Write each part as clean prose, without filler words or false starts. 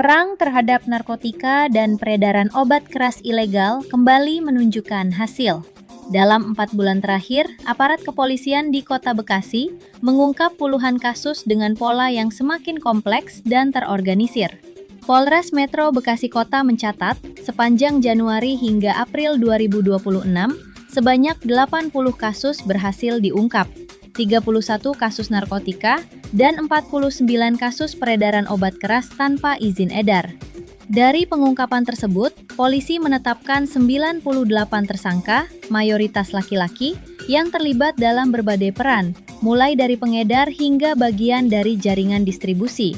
Perang terhadap narkotika dan peredaran obat keras ilegal kembali menunjukkan hasil. Dalam 4 bulan terakhir, aparat kepolisian di Kota Bekasi mengungkap puluhan kasus dengan pola yang semakin kompleks dan terorganisir. Polres Metro Bekasi Kota mencatat, sepanjang Januari hingga April 2026, sebanyak 80 kasus berhasil diungkap, 31 kasus narkotika, dan 49 kasus peredaran obat keras tanpa izin edar. Dari pengungkapan tersebut, polisi menetapkan 98 tersangka, mayoritas laki-laki, yang terlibat dalam berbagai peran, mulai dari pengedar hingga bagian dari jaringan distribusi.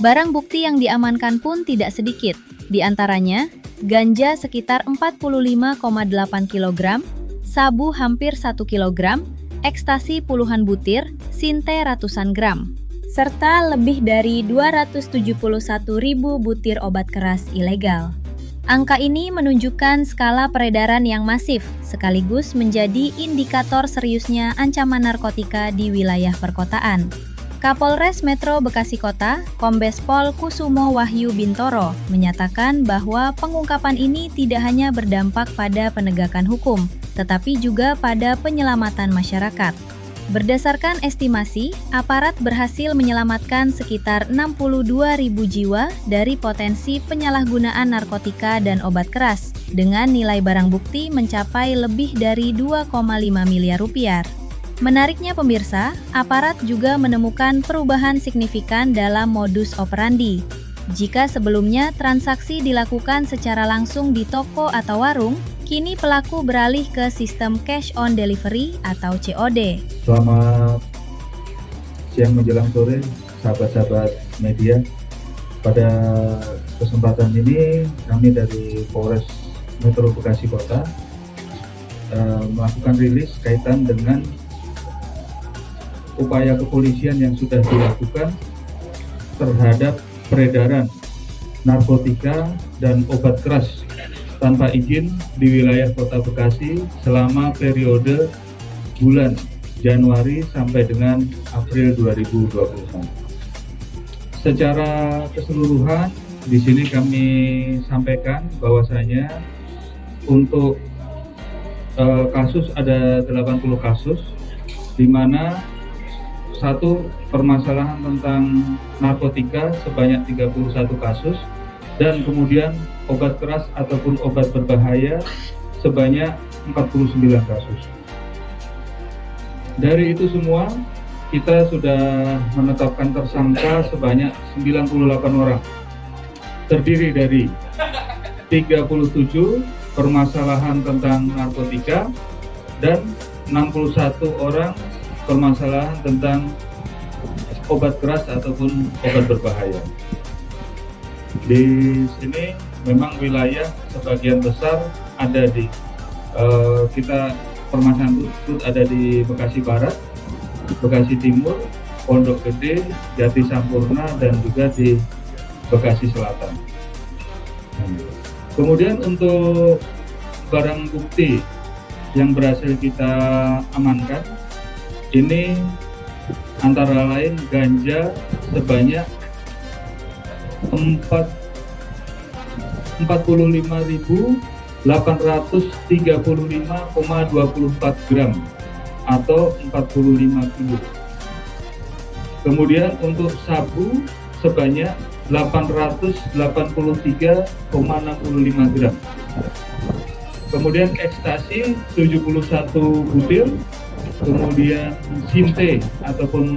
Barang bukti yang diamankan pun tidak sedikit, di antaranya ganja sekitar 45,8 kg, sabu hampir 1 kg, ekstasi puluhan butir, sinte ratusan gram, serta lebih dari 271.000 butir obat keras ilegal. Angka ini menunjukkan skala peredaran yang masif, sekaligus menjadi indikator seriusnya ancaman narkotika di wilayah perkotaan. Kapolres Metro Bekasi Kota, Kombes Pol Kusumo Wahyu Bintoro, menyatakan bahwa pengungkapan ini tidak hanya berdampak pada penegakan hukum, tetapi juga pada penyelamatan masyarakat. Berdasarkan estimasi, aparat berhasil menyelamatkan sekitar 62.000 jiwa dari potensi penyalahgunaan narkotika dan obat keras, dengan nilai barang bukti mencapai lebih dari 2,5 miliar rupiah. Menariknya pemirsa, aparat juga menemukan perubahan signifikan dalam modus operandi. Jika sebelumnya transaksi dilakukan secara langsung di toko atau warung, kini pelaku beralih ke sistem cash on delivery atau COD. Selamat siang menjelang sore, sahabat-sahabat media. Pada kesempatan ini, kami dari Polres Metro Bekasi Kota melakukan rilis kaitan dengan upaya kepolisian yang sudah dilakukan terhadap peredaran narkotika dan obat keras tanpa izin di wilayah Kota Bekasi selama periode bulan Januari sampai dengan April 2026. Secara keseluruhan, di sini kami sampaikan bahwasanya untuk kasus ada 80 kasus, di mana satu permasalahan tentang narkotika sebanyak 31 kasus, dan kemudian obat keras ataupun obat berbahaya sebanyak 49 kasus. Dari itu semua, kita sudah menetapkan tersangka sebanyak 98 orang. Terdiri dari 37 permasalahan tentang narkotika dan 61 orang permasalahan tentang obat keras ataupun obat berbahaya. Di sini memang wilayah sebagian besar ada di permasalahan tersebut ada di Bekasi Barat, Bekasi Timur, Pondok Gede, Jati Sampurna, dan juga di Bekasi Selatan. Kemudian untuk barang bukti yang berhasil kita amankan, ini antara lain ganja sebanyak 45.835,24 gram atau 45 kilo. Kemudian untuk sabu sebanyak 883,65 gram. Kemudian ekstasi 71 butir. Kemudian sinte ataupun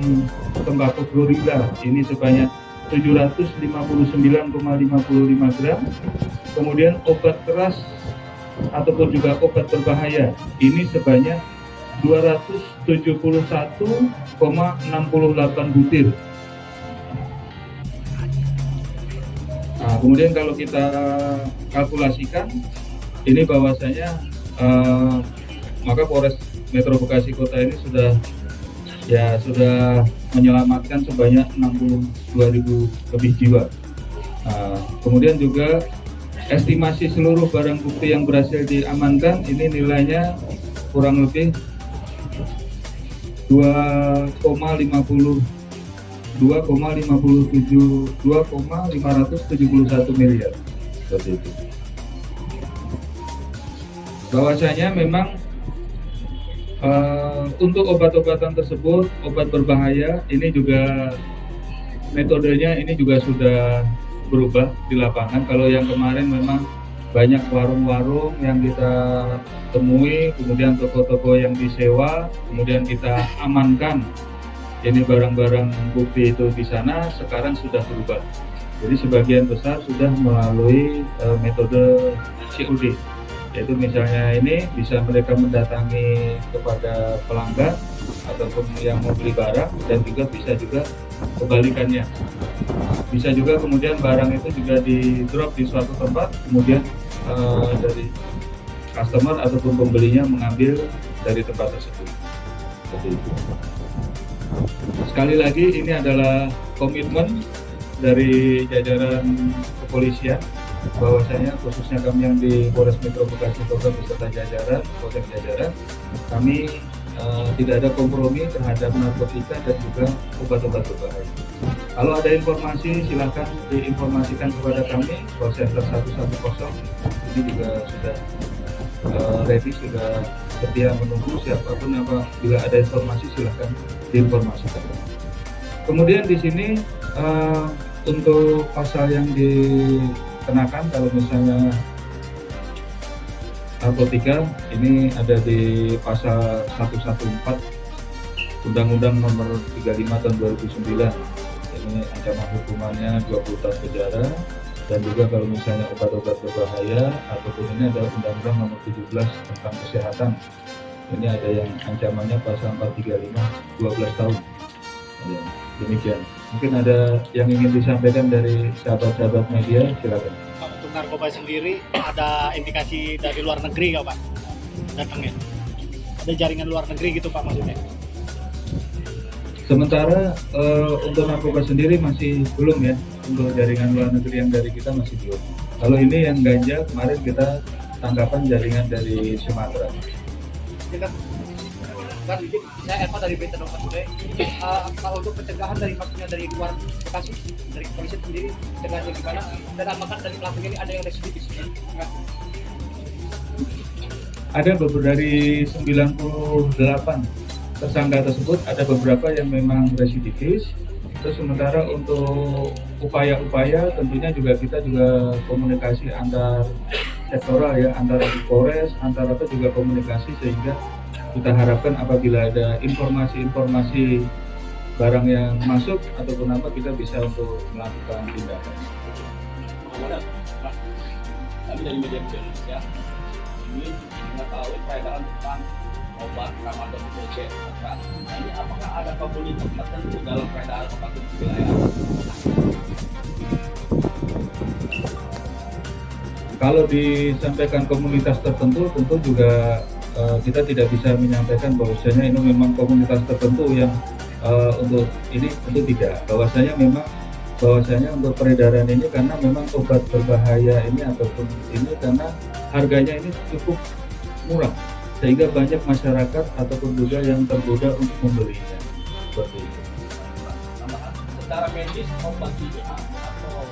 tembakau gorila ini sebanyak 759,55 gram. Kemudian obat keras ataupun juga obat berbahaya ini sebanyak 271,68 butir. Nah, kemudian kalau kita kalkulasikan ini bahwasanya maka Polres Metro Bekasi Kota ini sudah menyelamatkan sebanyak 62.000 lebih jiwa. Kemudian juga estimasi seluruh barang bukti yang berhasil diamankan ini nilainya kurang lebih 2,58 2,571 miliar seperti itu. Bahwasanya memang untuk obat-obatan tersebut, obat berbahaya ini juga metodenya ini juga sudah berubah di lapangan. Kalau yang kemarin memang banyak warung-warung yang kita temui, kemudian toko-toko yang disewa, kemudian kita amankan ini barang-barang bukti itu di sana. Sekarang sudah berubah. Jadi sebagian besar sudah melalui metode COD, yaitu misalnya ini bisa mereka mendatangi kepada pelanggan ataupun yang mau beli barang, dan juga bisa juga kebalikannya. Bisa juga kemudian barang itu juga di drop di suatu tempat, kemudian dari customer ataupun pembelinya mengambil dari tempat tersebut. Seperti itu. Sekali lagi ini adalah komitmen dari jajaran kepolisian, bahwasanya khususnya kami yang di Polres Metro Bekasi Kota beserta jajaran, Polsek jajaran, kami tidak ada kompromi terhadap narkotika dan juga obat-obat berbahaya. Kalau ada informasi silakan diinformasikan kepada kami, call center 110 ini juga sudah ready, sudah setia menunggu siapapun bila ada informasi silakan diinformasikan. Kemudian di sini untuk pasal yang dikenakan kalau misalnya narkotika ini ada di pasal 114 Undang-Undang Nomor 35 Tahun 2009. Ini ancaman hukumannya 20 tahun penjara, dan juga kalau misalnya obat-obat berbahaya ataupun ini ada Undang-Undang Nomor 17 tentang kesehatan. Ini ada yang ancamannya pasal 435 12 tahun. Ya, demikian. Mungkin ada yang ingin disampaikan dari sahabat-sahabat media, silakan. Untuk narkoba sendiri ada indikasi dari luar negeri nggak Pak? Datangnya? Ada jaringan luar negeri gitu Pak maksudnya? Sementara untuk narkoba sendiri masih belum ya, untuk jaringan luar negeri yang dari kita masih belum. Kalau ini yang ganja kemarin kita tangkapan jaringan dari Sumatera. Kan saya Eva dari Berita Dompet Today. Kalau untuk pencegahan dari maksudnya dari luar Bekasi, dari kepolisian sendiri pencegahannya gimana? Dan apakah dari pelakunya ini ada yang residivis? Ada beberapa dari 98 tersangka tersebut, ada beberapa yang memang residivis. Terus sementara untuk upaya-upaya tentunya juga kita juga komunikasi antar sektoral ya, antara Polres, antara itu juga komunikasi, sehingga kita harapkan apabila ada informasi-informasi barang yang masuk ataupun apa, kita bisa untuk melakukan tindakan. Kami dari media Indonesia ini mengetahui peredaran tentang obat tramadol THC. Ini apakah ada komunitas tertentu dalam peredaran obat di wilayah? Kalau disampaikan komunitas tertentu, tentu juga kita tidak bisa menyampaikan bahwasanya ini memang komunitas tertentu yang untuk ini, tentu tidak. Bahwasanya untuk peredaran ini karena memang obat berbahaya ini ataupun ini karena harganya ini cukup murah, sehingga banyak masyarakat ataupun juga yang tergoda untuk membelinya. Seperti itu. Secara medis obat ini atau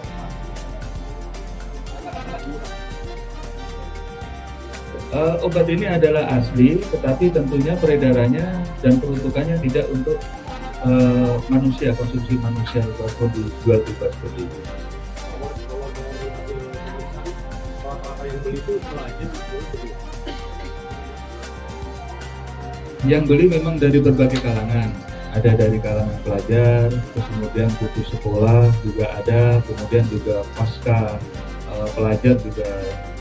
obat ini adalah asli, tetapi tentunya peredarannya dan peruntukannya tidak untuk manusia, konsumsi manusia ataupun dijual bebas seperti itu. Yang beli memang dari berbagai kalangan, ada dari kalangan pelajar, terus kemudian putus sekolah juga ada, kemudian juga pasca pelajar juga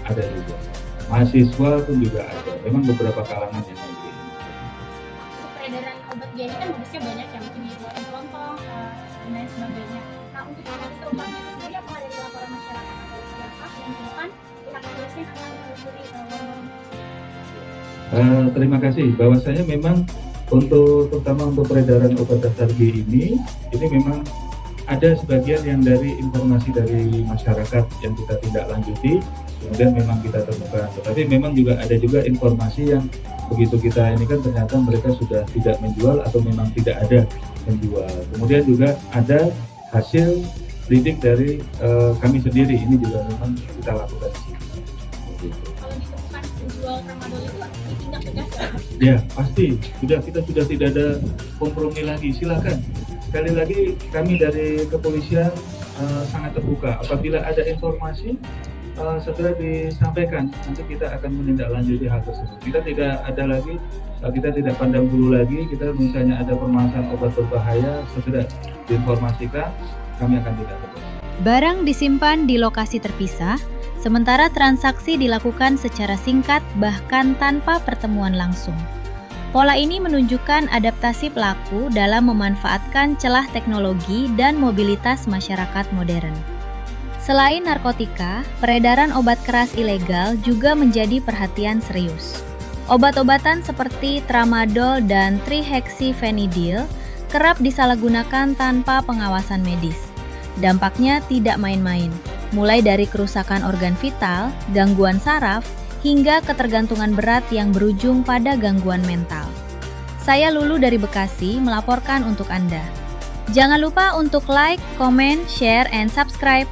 ada juga. Mahasiswa pun juga ada, memang beberapa kalangan yang membeli. Peredaran obat jadi kan modusnya banyak yang mungkin dibuat kelompok dan lain sebagainya. Nah, untuk modus obatnya itu sendiri apakah dari laporan masyarakat atau siapa yang menemukan pihak kepolisian akan menelusuri warung-warung tersebut? Terima kasih. Bahwasanya memang terutama untuk peredaran obat dasar G ini memang ada sebagian yang dari informasi dari masyarakat yang kita tindak lanjuti, kemudian memang kita temukan. Tetapi memang juga ada juga informasi yang begitu kita ini kan ternyata mereka sudah tidak menjual atau memang tidak ada menjual. Kemudian juga ada hasil lidik dari kami sendiri, ini juga memang kita lakukan. Kalau ditemukan penjual tramadol itu ditindak tegas ya? Ya pasti, kita sudah tidak ada kompromi lagi. Silakan. Sekali lagi kami dari kepolisian sangat terbuka. Apabila ada informasi segera disampaikan. Nanti kita akan menindaklanjuti hal tersebut. Kita tidak ada lagi, kita tidak pandang bulu lagi. Kita misalnya ada permasalahan obat berbahaya, segera diinformasikan. Kami akan tidak tegas. Barang disimpan di lokasi terpisah, sementara transaksi dilakukan secara singkat bahkan tanpa pertemuan langsung. Pola ini menunjukkan adaptasi pelaku dalam memanfaatkan celah teknologi dan mobilitas masyarakat modern. Selain narkotika, peredaran obat keras ilegal juga menjadi perhatian serius. Obat-obatan seperti tramadol dan trihexyphenidyl kerap disalahgunakan tanpa pengawasan medis. Dampaknya tidak main-main, mulai dari kerusakan organ vital, gangguan saraf, hingga ketergantungan berat yang berujung pada gangguan mental. Saya Lulu dari Bekasi melaporkan untuk Anda. Jangan lupa untuk like, comment, share, and subscribe.